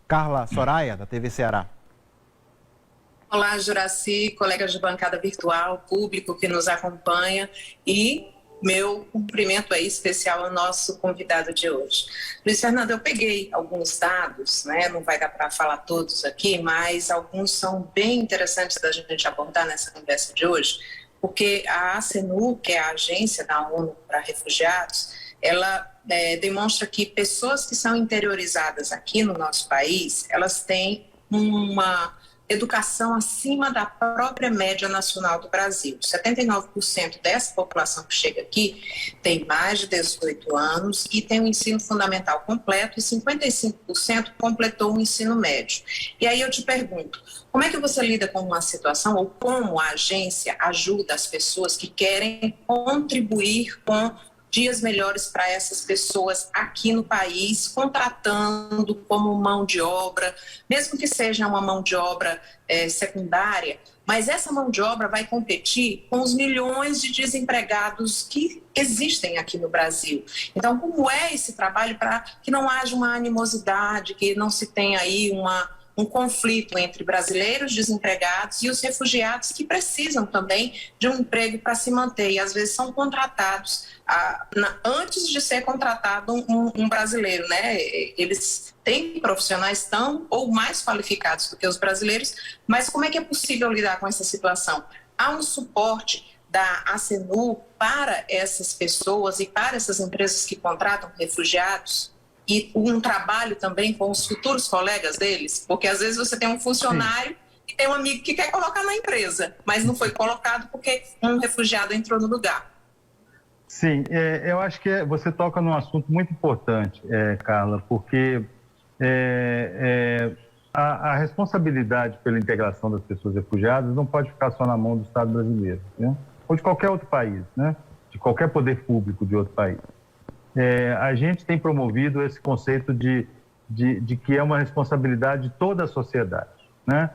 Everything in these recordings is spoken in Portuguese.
Carla Soraya, da TV Ceará. Olá, Juraci, colegas de bancada virtual, público que nos acompanha e meu cumprimento aí especial ao nosso convidado de hoje. Luiz Fernando, eu peguei alguns dados, né? Não vai dar para falar todos aqui, mas alguns são bem interessantes da gente abordar nessa conversa de hoje, porque a ACNUR, que é a Agência da ONU para Refugiados, ela demonstra que pessoas que são interiorizadas aqui no nosso país, elas têm uma educação acima da própria média nacional do Brasil. 79% dessa população que chega aqui tem mais de 18 anos e tem o ensino fundamental completo e 55% completou o ensino médio. E aí eu te pergunto, como é que você lida com uma situação ou como a agência ajuda as pessoas que querem contribuir com dias melhores para essas pessoas aqui no país, contratando como mão de obra, mesmo que seja uma mão de obra secundária, mas essa mão de obra vai competir com os milhões de desempregados que existem aqui no Brasil. Então, como é esse trabalho para que não haja uma animosidade, que não se tenha aí um conflito entre brasileiros desempregados e os refugiados que precisam também de um emprego para se manter e às vezes são contratados antes de ser contratado um brasileiro, né? Eles têm profissionais tão ou mais qualificados do que os brasileiros, mas como é que é possível lidar com essa situação? Há um suporte da ACNUR para essas pessoas e para essas empresas que contratam refugiados? E um trabalho também com os futuros colegas deles, porque às vezes você tem um funcionário e tem um amigo que quer colocar na empresa, mas não foi colocado porque um refugiado entrou no lugar. Sim, eu acho que você toca num assunto muito importante, Carla, porque a responsabilidade pela integração das pessoas refugiadas não pode ficar só na mão do Estado brasileiro, né? Ou de qualquer outro país, né? De qualquer poder público de outro país. A gente tem promovido esse conceito de que é uma responsabilidade de toda a sociedade, né?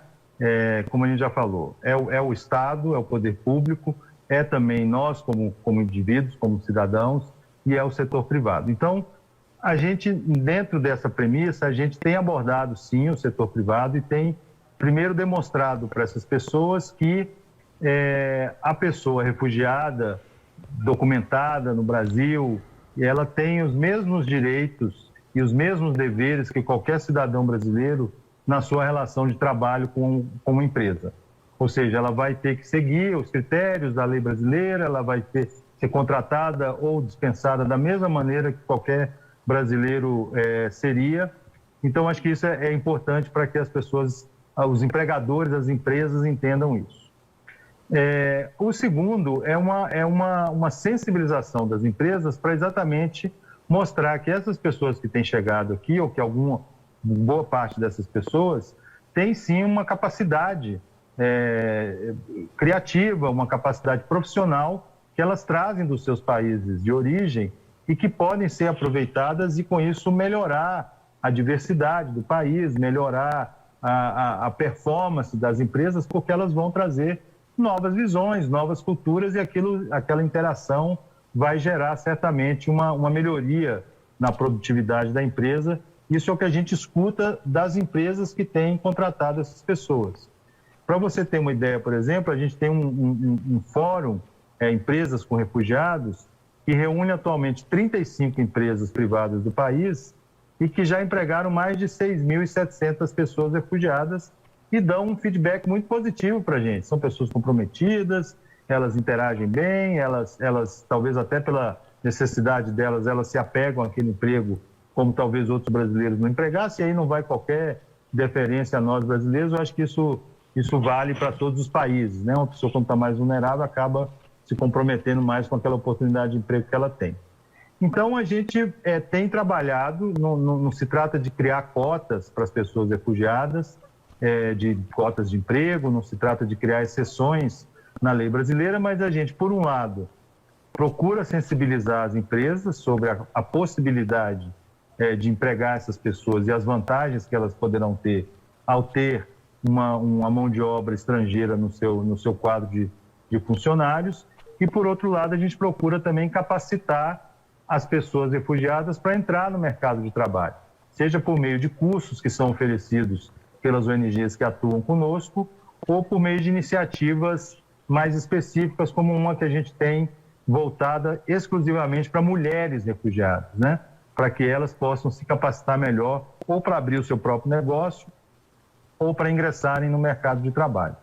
Como a gente já falou, é o Estado, é o poder público, é também nós como indivíduos, como cidadãos, e é o setor privado. Então, a gente, dentro dessa premissa, a gente tem abordado, sim, o setor privado e tem, primeiro, demonstrado para essas pessoas que a pessoa refugiada, documentada no Brasil, ela tem os mesmos direitos e os mesmos deveres que qualquer cidadão brasileiro na sua relação de trabalho com uma empresa. Ou seja, ela vai ter que seguir os critérios da lei brasileira, ela vai ser contratada ou dispensada da mesma maneira que qualquer brasileiro seria. Então, acho que isso é importante para que as pessoas, os empregadores, as empresas entendam isso. O segundo é uma sensibilização das empresas para exatamente mostrar que essas pessoas que têm chegado aqui, ou que boa parte dessas pessoas, tem sim uma capacidade criativa, uma capacidade profissional que elas trazem dos seus países de origem e que podem ser aproveitadas e, com isso, melhorar a diversidade do país, melhorar a performance das empresas, porque elas vão trazer novas visões, novas culturas e aquela interação vai gerar certamente uma melhoria na produtividade da empresa. Isso é o que a gente escuta das empresas que têm contratado essas pessoas. Para você ter uma ideia, por exemplo, a gente tem um fórum, Empresas com Refugiados, que reúne atualmente 35 empresas privadas do país e que já empregaram mais de 6.700 pessoas refugiadas e dão um feedback muito positivo para a gente. São pessoas comprometidas, elas interagem bem, elas talvez até pela necessidade delas, elas se apegam àquele emprego como talvez outros brasileiros não empregassem, e aí não vai qualquer deferência a nós brasileiros. Eu acho que isso vale para todos os países, né? Uma pessoa, quando está mais vulnerável, acaba se comprometendo mais com aquela oportunidade de emprego que ela tem. Então, a gente tem trabalhado, não se trata de criar cotas para as pessoas refugiadas, de cotas de emprego, não se trata de criar exceções na lei brasileira, mas a gente, por um lado, procura sensibilizar as empresas sobre a possibilidade de empregar essas pessoas e as vantagens que elas poderão ter ao ter uma mão de obra estrangeira no seu quadro de funcionários. E, por outro lado, a gente procura também capacitar as pessoas refugiadas para entrar no mercado de trabalho. seja por meio de cursos que são oferecidos pelas ONGs que atuam conosco, ou por meio de iniciativas mais específicas, como uma que a gente tem voltada exclusivamente para mulheres refugiadas, né? Para que elas possam se capacitar melhor, ou para abrir o seu próprio negócio, ou para ingressarem no mercado de trabalho.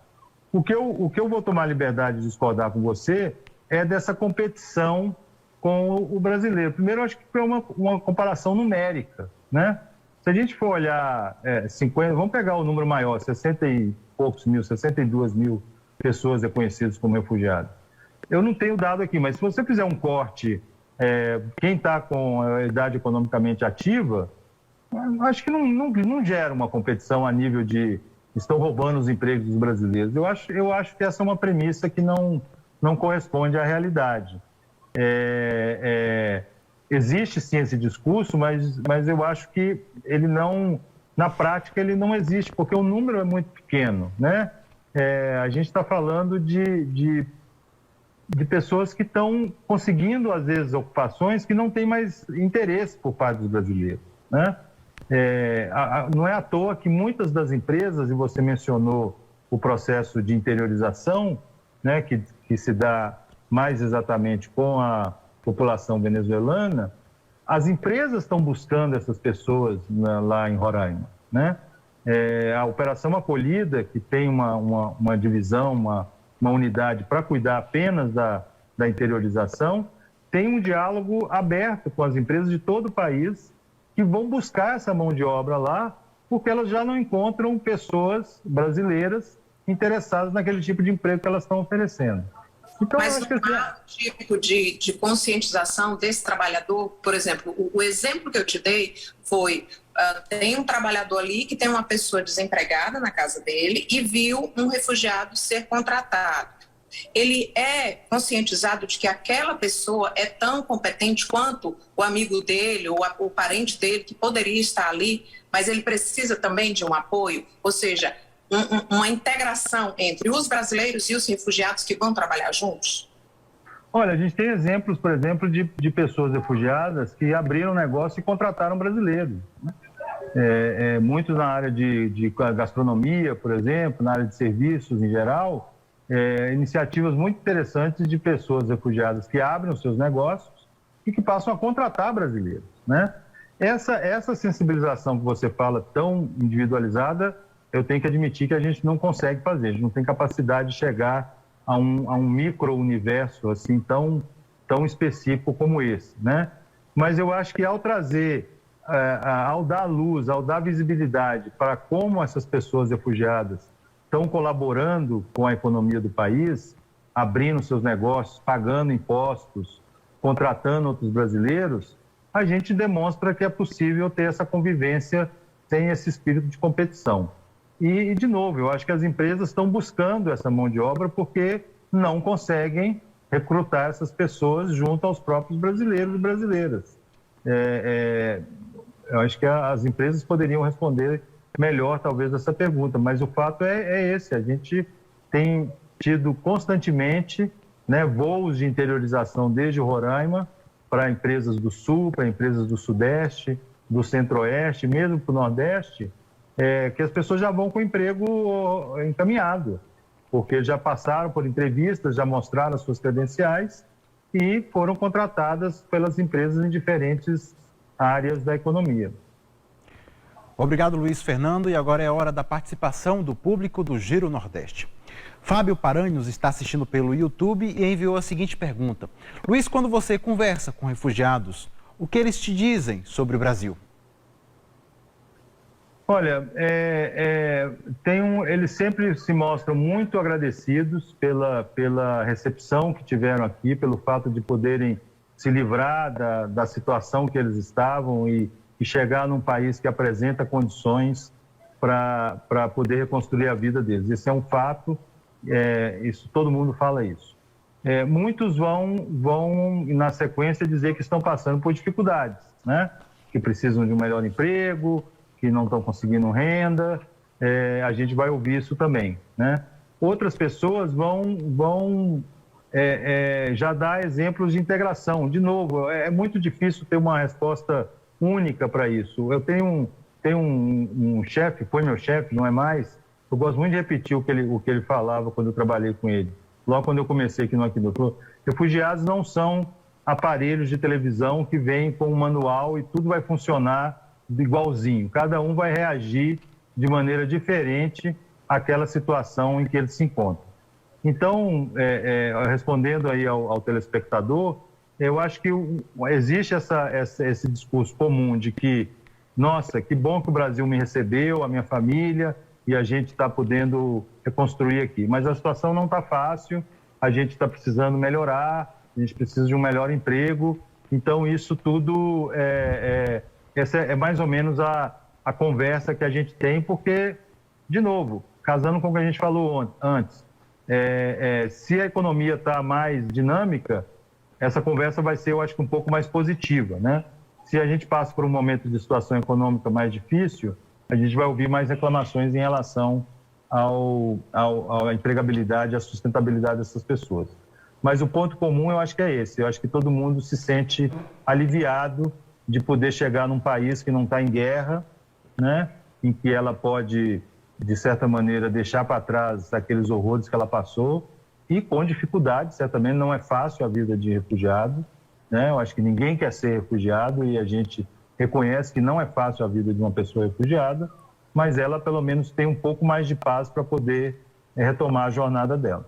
O que eu vou tomar liberdade de discordar com você é dessa competição com o brasileiro. Primeiro, eu acho que foi uma comparação numérica, né? Se a gente for olhar 50, vamos pegar o número maior, 60 e poucos mil, 62 mil pessoas reconhecidas como refugiados. Eu não tenho dado aqui, mas se você fizer um corte, quem está com a idade economicamente ativa, acho que não gera uma competição a nível de estão roubando os empregos dos brasileiros. Eu acho que essa é uma premissa que não corresponde à realidade. Existe sim esse discurso, mas eu acho que ele não, na prática, ele não existe, porque o número é muito pequeno, né? A gente está falando de pessoas que estão conseguindo, às vezes, ocupações que não têm mais interesse por parte dos brasileiros, né? Não é à toa que muitas das empresas, e você mencionou o processo de interiorização, né, que se dá mais exatamente com a população venezuelana, as empresas estão buscando essas pessoas lá em Roraima, né? A Operação Acolhida, que tem uma divisão, uma unidade para cuidar apenas da interiorização, tem um diálogo aberto com as empresas de todo o país que vão buscar essa mão de obra lá, porque elas já não encontram pessoas brasileiras interessadas naquele tipo de emprego que elas estão oferecendo. Então, mas acho que não há tipo de conscientização desse trabalhador? Por exemplo, o exemplo que eu te dei foi, tem um trabalhador ali que tem uma pessoa desempregada na casa dele e viu um refugiado ser contratado. Ele é conscientizado de que aquela pessoa é tão competente quanto o amigo dele ou o parente dele que poderia estar ali, mas ele precisa também de um apoio, ou seja, uma integração entre os brasileiros e os refugiados que vão trabalhar juntos? Olha, a gente tem exemplos, por exemplo, de pessoas refugiadas que abriram negócio e contrataram brasileiros, né? Muitos na área de gastronomia, por exemplo, na área de serviços em geral, iniciativas muito interessantes de pessoas refugiadas que abrem os seus negócios e que passam a contratar brasileiros, né? Essa sensibilização que você fala tão individualizada, eu tenho que admitir que a gente não consegue fazer, a gente não tem capacidade de chegar a um micro-universo assim tão específico como esse, né? Mas eu acho que ao trazer, ao dar luz, ao dar visibilidade para como essas pessoas refugiadas estão colaborando com a economia do país, abrindo seus negócios, pagando impostos, contratando outros brasileiros, a gente demonstra que é possível ter essa convivência sem esse espírito de competição. E, de novo, eu acho que as empresas estão buscando essa mão de obra porque não conseguem recrutar essas pessoas junto aos próprios brasileiros e brasileiras. Eu acho que as empresas poderiam responder melhor, talvez, essa pergunta, mas o fato é esse: a gente tem tido constantemente, né, voos de interiorização desde Roraima para empresas do Sul, para empresas do Sudeste, do Centro-Oeste, mesmo para o Nordeste, que as pessoas já vão com o emprego encaminhado, porque já passaram por entrevistas, já mostraram as suas credenciais e foram contratadas pelas empresas em diferentes áreas da economia. Obrigado, Luiz Fernando. E agora é hora da participação do público do Giro Nordeste. Fábio Paranhos está assistindo pelo YouTube e enviou a seguinte pergunta: Luiz, quando você conversa com refugiados, o que eles te dizem sobre o Brasil? Olha, eles sempre se mostram muito agradecidos pela recepção que tiveram aqui, pelo fato de poderem se livrar da situação que eles estavam e chegar num país que apresenta condições para poder reconstruir a vida deles. Esse é um fato, isso, todo mundo fala isso. Muitos vão, na sequência, dizer que estão passando por dificuldades, né? Que precisam de um melhor emprego, que não estão conseguindo renda, a gente vai ouvir isso também, né? Outras pessoas vão já dar exemplos de integração. De novo, é muito difícil ter uma resposta única para isso. Eu tenho um chefe, foi meu chefe, não é mais. Eu gosto muito de repetir o que ele falava quando eu trabalhei com ele. Logo quando eu comecei aqui no Aqui-Doutor, refugiados não são aparelhos de televisão que vêm com um manual e tudo vai funcionar igualzinho. Cada um vai reagir de maneira diferente àquela situação em que ele se encontra. Então, respondendo aí ao telespectador, eu acho que existe esse discurso comum de que, nossa, que bom que o Brasil me recebeu, a minha família, e a gente está podendo reconstruir aqui. Mas a situação não está fácil, a gente está precisando melhorar, a gente precisa de um melhor emprego. Então, isso tudo essa é mais ou menos a conversa que a gente tem, porque, de novo, casando com o que a gente falou antes, se a economia está mais dinâmica, essa conversa vai ser, eu acho que um pouco mais positiva, né? Se a gente passa por um momento de situação econômica mais difícil, a gente vai ouvir mais reclamações em relação à empregabilidade, à sustentabilidade dessas pessoas. Mas o ponto comum eu acho que é esse. Eu acho que todo mundo se sente aliviado de poder chegar num país que não está em guerra, né? Em que ela pode, de certa maneira, deixar para trás aqueles horrores que ela passou e com dificuldade. Certamente não é fácil a vida de refugiado, né? Eu acho que ninguém quer ser refugiado e a gente reconhece que não é fácil a vida de uma pessoa refugiada, mas ela pelo menos tem um pouco mais de paz para poder retomar a jornada dela.